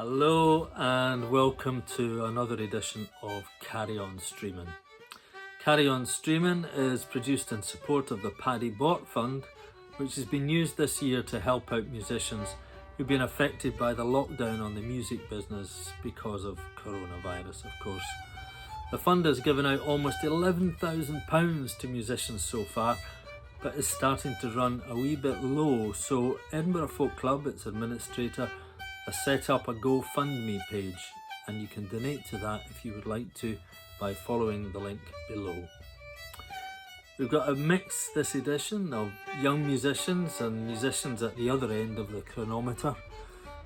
Hello and welcome to another edition of Carry On Streamin. Carry On Streamin is produced in support of the Paddy Bort Fund, which has been used this year to help out musicians who've been affected by the lockdown on the music business because of coronavirus, of course. The fund has given out almost £11,000 to musicians so far, but is starting to run a wee bit low, so Edinburgh Folk Club, its administrator, has set up a GoFundMe page, and you can donate to that if you would like to by following the link below. We've got a mix this edition of young musicians and musicians at the other end of the chronometer,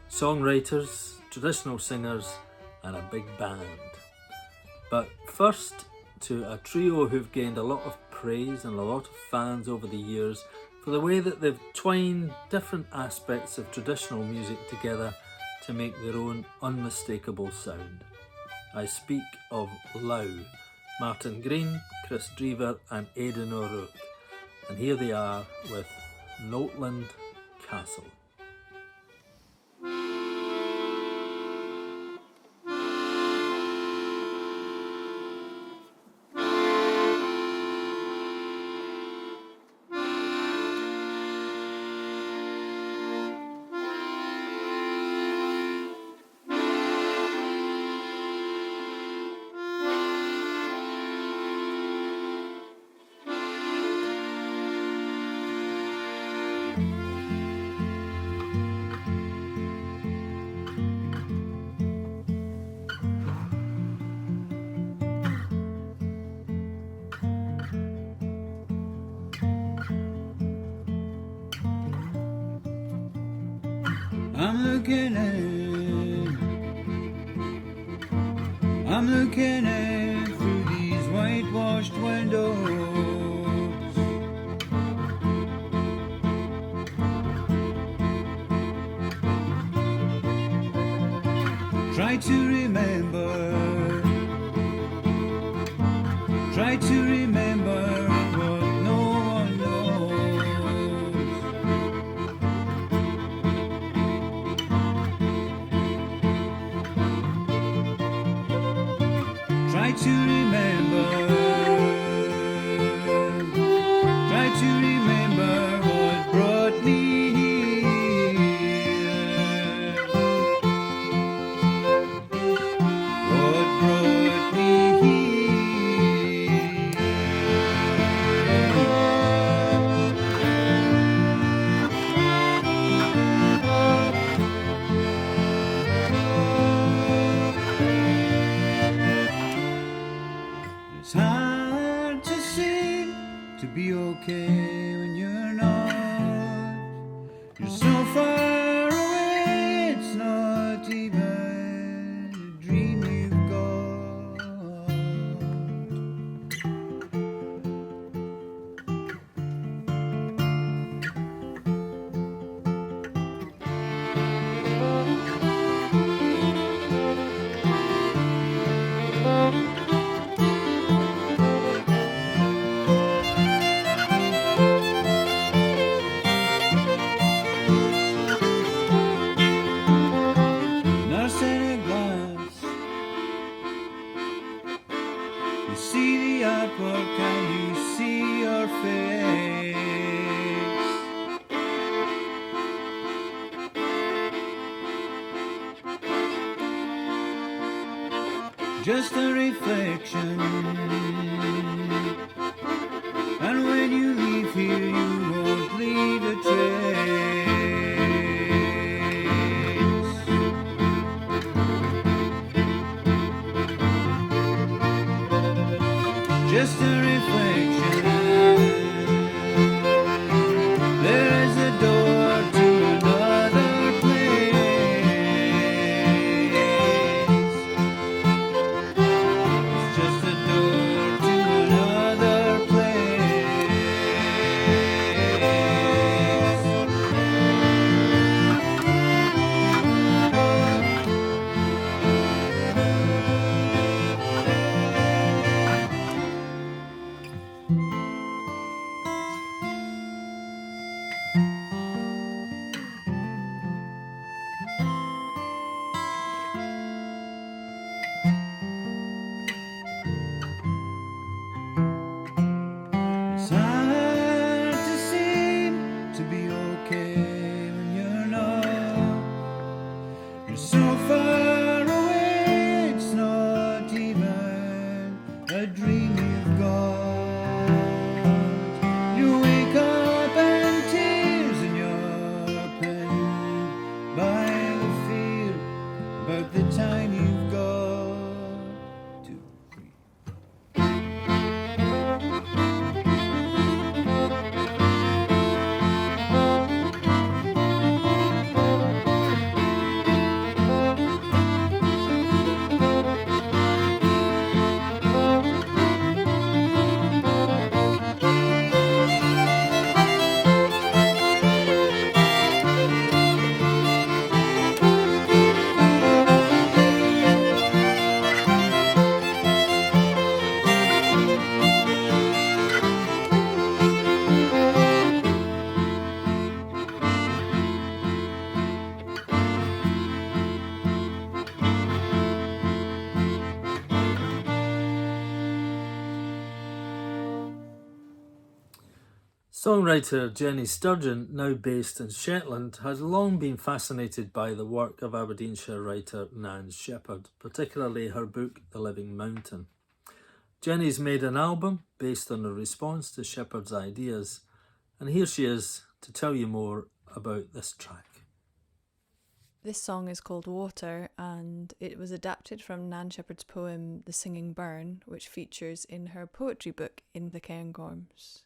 songwriters, traditional singers and a big band. But first, to a trio who've gained a lot of praise and a lot of fans over the years for the way that they've twined different aspects of traditional music together to make their own unmistakable sound. I speak of Lau, Martin Green, Chris Drever and Aidan O'Rourke, and here they are with Noteland Castle. I'm looking in through these whitewashed windows. Try to remember what no one knows. Try to remember what brought me here. What brought me It's hard to seem to be okay when you're not. You're so far away, it's not even a dream you've got. Nurse in a glass, you see the artwork and you see your face. Just a reflection, and when you leave here you won't leave a trace. Just a reflection. There is a door to another place. It's just a door to another Songwriter Jenny Sturgeon, now based in Shetland, has long been fascinated by the work of Aberdeenshire writer Nan Shepherd, particularly her book The Living Mountain. Jenny's made an album based on a response to Shepherd's ideas, and here she is to tell you more about this track. This song is called Water, and it was adapted from Nan Shepherd's poem The Singing Burn, which features in her poetry book In the Cairngorms.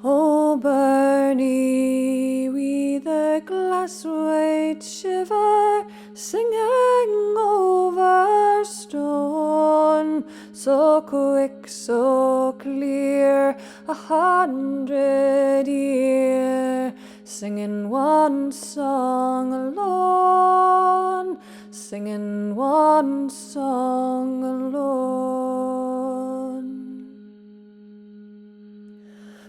Oh, Bernie, we the glass white shiver, singing over stone, so quick, so clear, 100 year, singing one song alone, singing one song alone.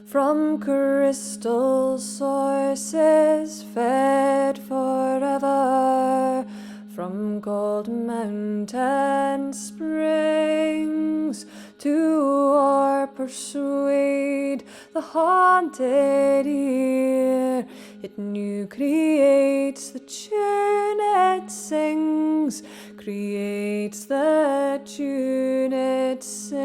From crystal sources fed forever, from gold mountain springs, to or persuade the haunted ear, it new creates the tune it sings, creates the tune it sings.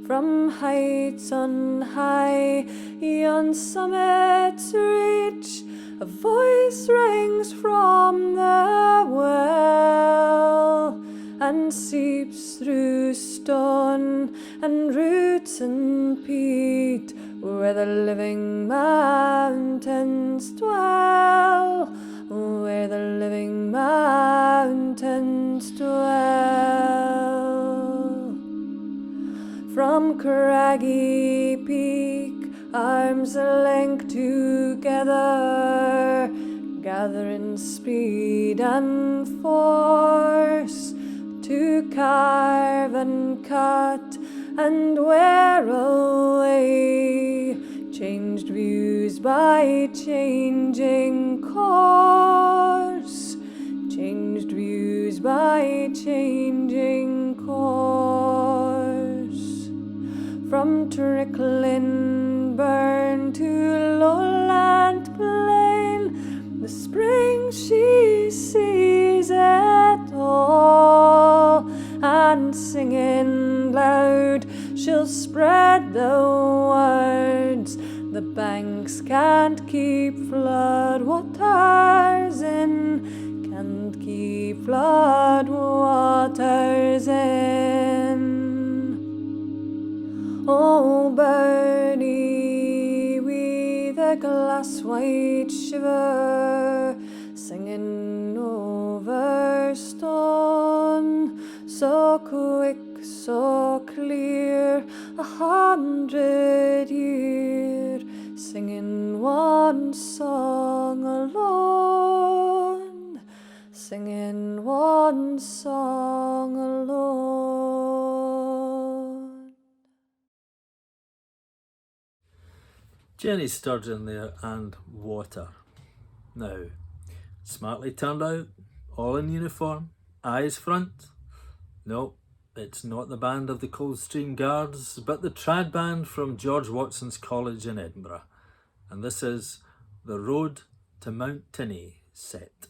From heights on high, yon summits reach, a voice rings from the well, and seeps through stone and roots and peat, where the living mountains dwell, where the living mountains dwell. From craggy peak, arms link together, gathering speed and force, to carve and cut and wear away changed views by changing course, changed views by changing course. From trickling burn to lowland plain, the spring she sees it all, and singing loud she'll spread the words. The banks can't keep flood waters in, can't keep flood waters in. Oh, Bernie, we the glass white shiver, singing over stone, so quick, so clear, 100 year, singing one song alone, singing one song alone. Jenny Sturgeon there, and Water. Now, smartly turned out, all in uniform, eyes front. No, it's not the band of the Coldstream Guards, but the trad band from George Watson's College in Edinburgh. And this is The Road to Mount Tinney set.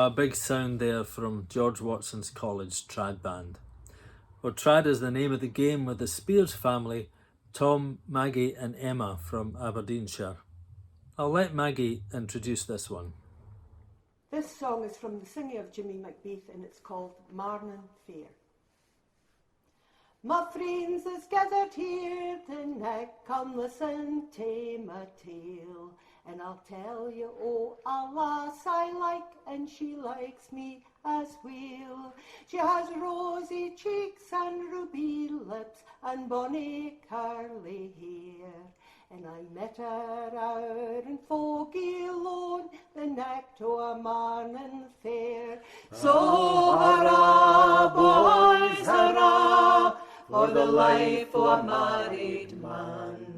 a big sound there from George Watson's college trad band. Or trad is the name of the game with the Spears family, Tom, Maggie and Emma from Aberdeenshire. I'll let Maggie introduce this one. This song is from the singing of Jimmy McGhie and it's called Marnin Fair. My friends is gathered here tonight, come listen to my tale. And I'll tell you, oh, a lass I like, and she likes me as well. She has rosy cheeks and ruby lips and bonny curly hair. And I met her out in Foggy Lone the night to a morning fair. So hurrah, boys, hurrah, for the life of a married man.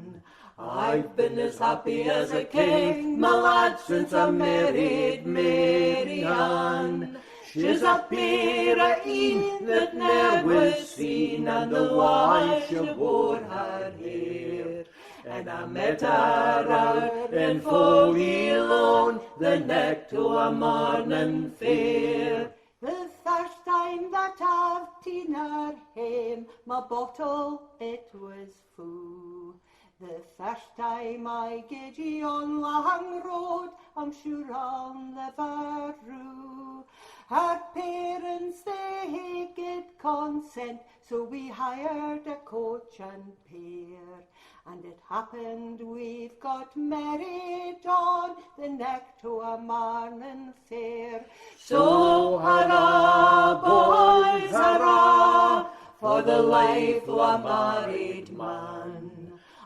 I've been as happy as a king, my lad, since I married Mary Ann. She's a pair of een that ne'er was seen, and the way she wore her hair. And I met her out in Foggy Lone the night to a morning fair. The first time that I've seen her hame, my bottle it was full. The first time I get ye on Lang Road, I'm sure I'll never rue. Her parents, they get consent, so we hired a coach and pair. And it happened we've got married on the neck to a morning fair. So hurrah, boys, hurrah, for the life of a married man.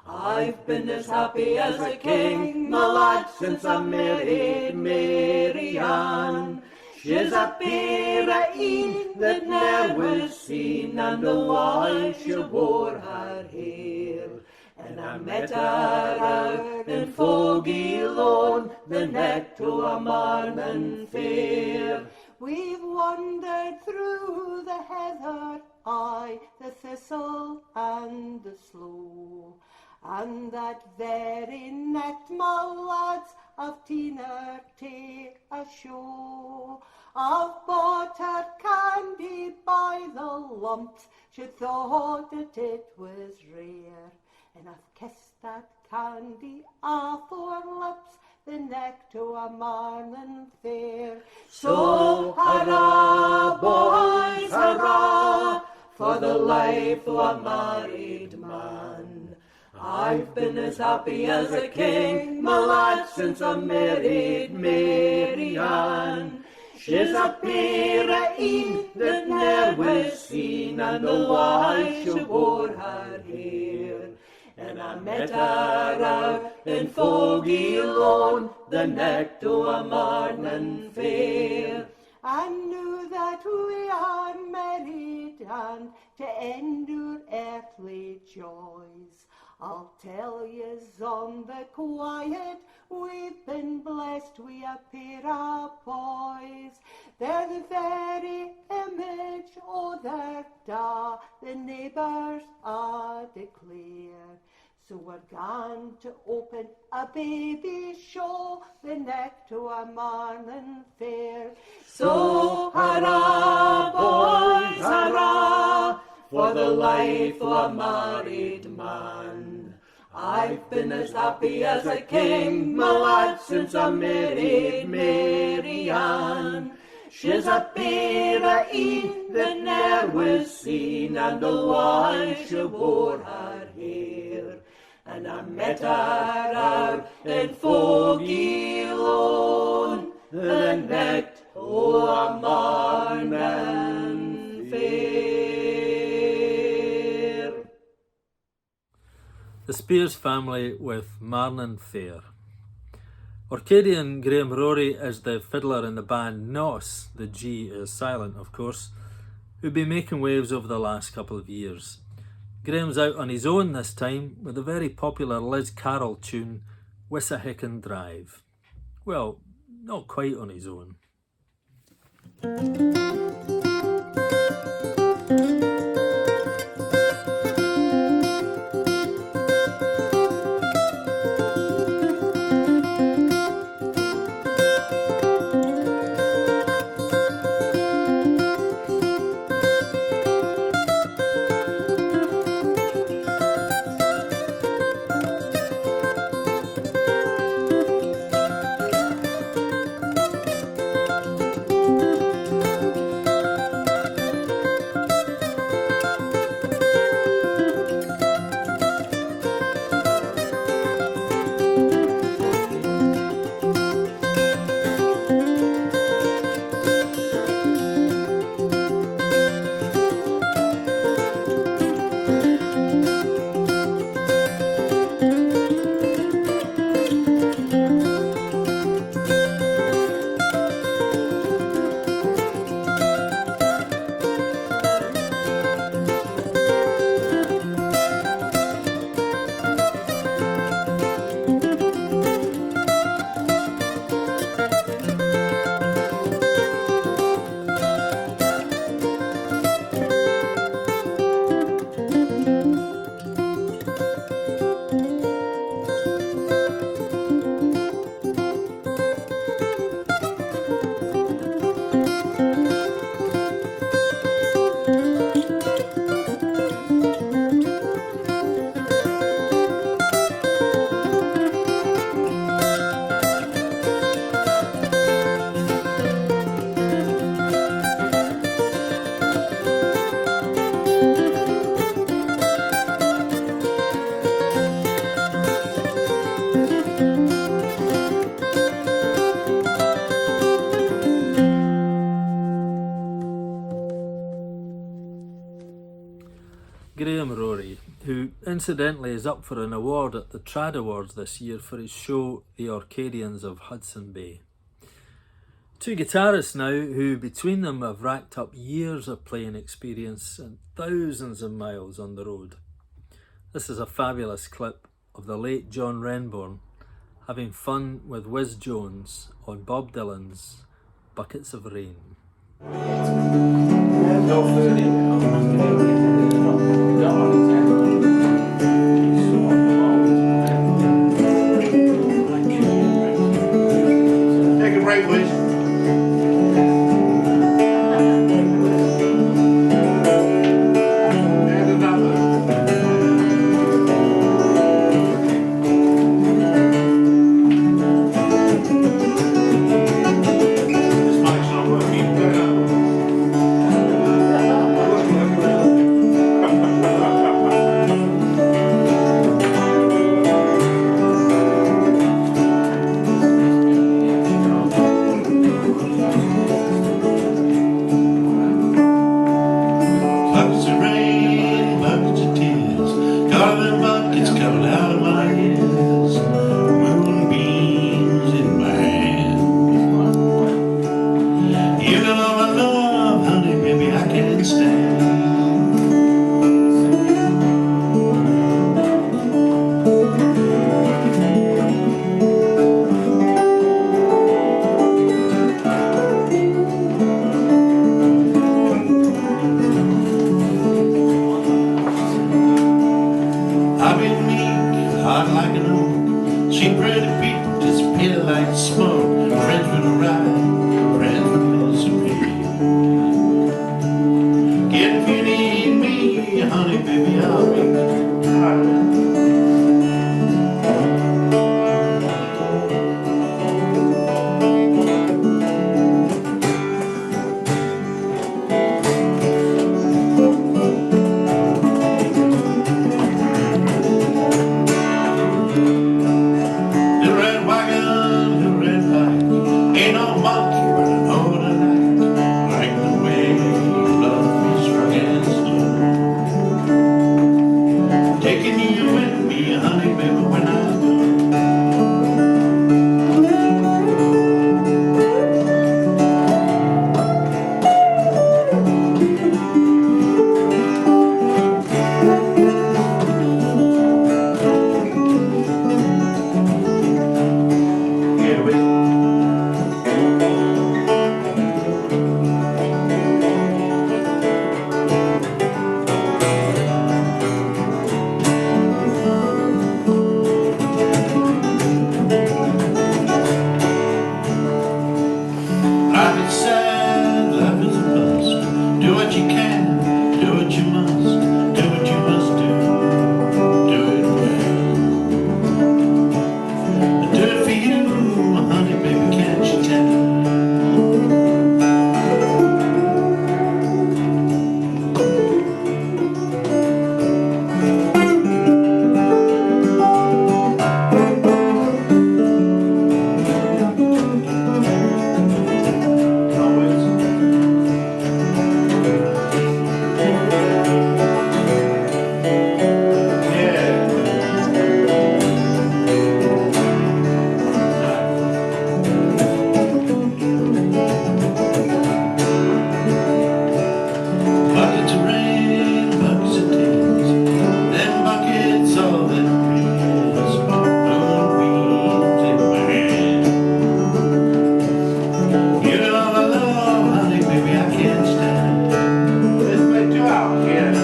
I've been as happy as a king, my lad, since I married Mary Ann. She's a pair of een that ne'er was seen, and the way she wore her hair. And I met her out in Foggy Lone the night to a morning fair. We've wandered through the heather, aye, the thistle and the sloe. And that very night, my lads, I've seen her take a show. I've bought her candy by the lumps, she thought that it was rare. And I've kissed that candy off her lips the neck to a morning fair. So hurrah, boys, hurrah, for the life of a married man. I've been as happy as a king, my lad, since I married Mary Ann. She's a pair of een that ne'er was seen, and the way she wore her hair. And I met her out in Foggy Lone the night to a morning fair. I knew that we are married and to end our earthly joys. I'll tell yous on the quiet, we've been blessed with a pair of boys. They're the very image of their da, the neighbours I declare. So we're going to open a baby show the neck to a morning fair. So hurrah, boys, hurrah, for the life of a married man. I've been as happy as a king, my lad, since I married Mary Ann. She's a pair of een that ne'er was seen, and the way she wore her hair. And I met her out in Foggy Lone the night o' a morning fair. The Spears family with Marnin Fair. Orcadian Graham Rory is the fiddler in the band Nos, the G is silent of course, who've been making waves over the last couple of years. Graham's out on his own this time with a very popular Liz Carroll tune, Wissahickon Drive. Well, not quite on his own. incidentally is up for an award at the Trad Awards this year for his show The Orcadians of Hudson Bay. Two guitarists now who between them have racked up years of playing experience and thousands of miles on the road. This is a fabulous clip of the late John Renbourn having fun with Whiz Jones on Bob Dylan's Buckets of Rain. Take a break, please. And another. This mic's not working. Buckets of rain, buckets of tears. Got them buckets coming out of my ears. Moonbeams in my hand. You know my love, honey, baby, I can't stand. I've been meek, hard like an oak. See pretty people disappear like smoke. Friends with a ride, friends with misery. If you need me, honey, baby, I'll be there. The red wagon, the red light. Ain't no monkey, but I know what I like. Like the way you love me, strong and slow. Taking you with me, honey, baby, when I go. Yeah, wait. Life is sad, life is a bust. Do what you can, do what you must, do what you must do it well. I do it for you, honey, baby, can't you tell? Buckets of rain, buckets of tears. Them buckets, all that rains. Moonbeams in my hand. You know my love, honey, baby, I can't stand. Let's play 2 hours, yeah.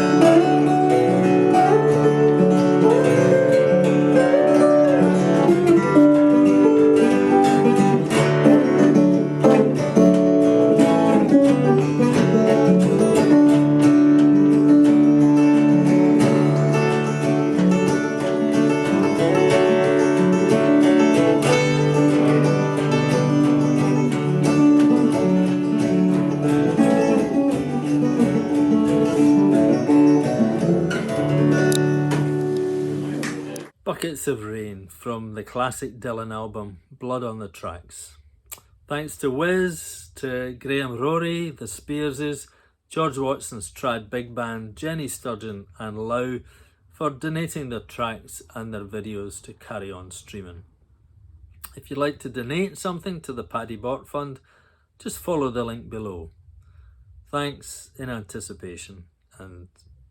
Buckets of Rain from the classic Dylan album Blood on the Tracks. Thanks to Wiz, to Graham Rory, the Spearses, George Watson's Trad Big Band, Jenny Sturgeon and Lau for donating their tracks and their videos to Carry On Streaming. If you'd like to donate something to the Paddy Bort Fund, just follow the link below. Thanks in anticipation, and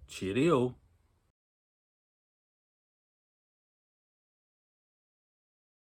cheerio.